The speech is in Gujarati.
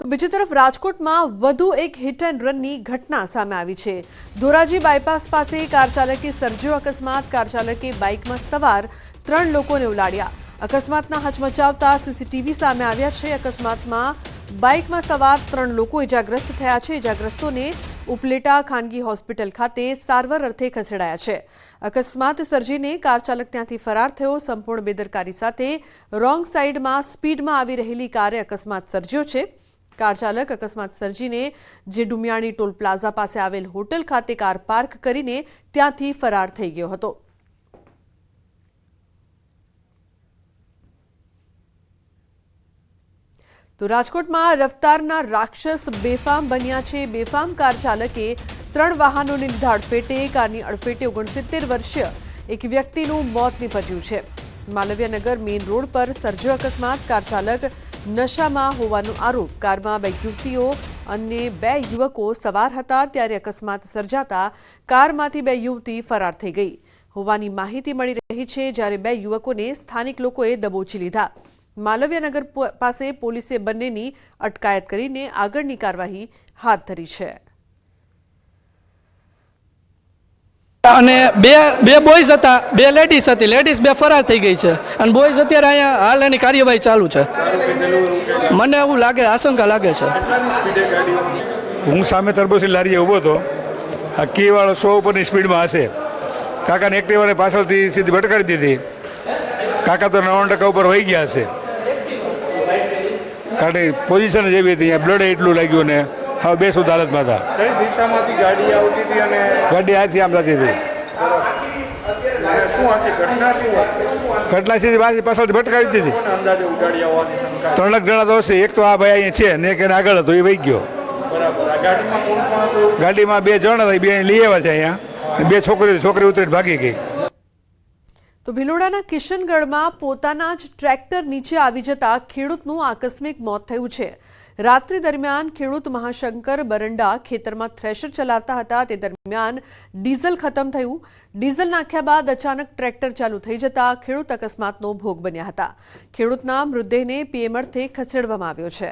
તો બીજી તરફ રાજકોટમાં વધુ એક હિટ એન્ડ રનની ઘટના સામે આવી છે। ધોરાજી બાયપાસ પાસે કાર ચાલકે સર્જ્યો અકસ્માત। કાર ચાલકે બાઇકમાં સવાર 3 લોકોને ઉલાડ્યા। અકસ્માતના હચમચાવતા સીસીટીવી સામે આવ્યા છે। અકસ્માતમાં બાઇકમાં સવાર 3 લોકો ઇજાગ્રસ્ત થયા છે। ઇજાગ્રસ્તોને ઉપલેટા ખાનગી હોસ્પિટલ ખાતે સારવાર અર્થે ખસેડાયા છે। અકસ્માત સર્જીને કાર ચાલક ત્યાંથી ફરાર થયો। સંપૂર્ણ બેદરકારી સાથે રોંગ સાઇડમાં સ્પીડમાં આવી રહેલી કારે અકસ્માત સર્જ્યો છે। કાર ચાલક અકસ્માત સર્જીને જે ડુમિયાણી ટોલ પ્લાઝા પાસે આવેલ હોટલ ખાતે કાર પાર્ક કરીને ત્યાંથી ફરાર થઈ ગયો હતો। તો રાજકોટમાં રફતારના રાક્ષસ બેફામ બન્યા છે। બેફામ કાર ચાલકે 3 વાહનોને લીધા અડફેટે। કારની અડફેટે 69 વર્ષીય એક વ્યક્તિનું મોત નીપજ્યું છે। માલવ્યનગર મેઇન રોડ પર સર્જ્યો અકસ્માત। કાર ચાલક નશામાં હોવાનો આરોપ। કારમાં 2 યુવતીઓ અને 2 યુવકો સવાર હતા ત્યારે અકસ્માત સર્જાતા કારમાંથી 2 યુવતી ફરાર થઈ ગઈ હોવાની માહિતી મળી રહી છે, જ્યારે 2 યુવકોને સ્થાનિક લોકોએ દબોચી લીધા। માલવ્યનગર પાસે પોલીસે બંનેની અટકાયત કરીને આગળની કાર્યવાહી હાથ ધરી છે। અને બે બોયઝ હતા, 2 લેડીઝ હતી। લેડીઝ 2 ફરાર થઈ ગઈ છે અને બોયઝ અત્યારે અહીંયા હાલ એની કાર્યવાહી ચાલુ છે। મને એવું લાગે, આશંકા લાગે છે। હું સામે તરબોસી લારીએ ઊભો હતો। આ કીવાળો 100 ઉપરની સ્પીડમાં હશે। કાકાને એક્ટિવાને પાછળથી સીધી ભટકાડી દીધી। કાકા તો 90% ઉપર વહી ગયા હશે, કારણ કે પોઝિશન જ એવી હતી। અહીંયા બ્લડ એટલું લાગ્યું ને હવે બેસુદ હાલતમાં હતા। કઈ દિશામાંથી ગાડી આવતી હતી અને ગાડી આથી આમ જતી હતી। શું આખી ઘટના શું હતી? ઘટના સીધી પાછળથી ભટકાવી દીધી। કોણ અંદાજે ઉડાડી આવવાની શંકા? 3 જણા તો હશે। એક તો આ ભાઈ અહીંયા છે ને એક એને આગળ હતો, એ વહી ગયો। બરાબર। આ ગાડીમાં કોણ કોણ હતું? ગાડીમાં 2 જણ હતા, 2 લઈ આવ્યા છે અહીંયા। 2 છોકરી ઉતરીને ભાગી ગઈ। તો ભિલોડાના કિશનગઢમાં પોતાના જ ટ્રેક્ટર નીચે આવી જતા ખેડૂતનું આકસ્મિક મોત થયું છે। રાત્રિ દરમિયાન ખેડૂત મહાશંકર બરંડા ખેતરમાં થ્રેશર ચલાવતા હતા। તે દરમિયાન ડીઝલ ખતમ થયું। ડીઝલ નાખ્યા બાદ અચાનક ટ્રેક્ટર ચાલુ થઈ જતા ખેડૂત અકસ્માતનો ભોગ બન્યા હતા। ખેડૂતના મૃતદેહને પીએમ અર્થે ખસેડવામાં આવ્યો છે।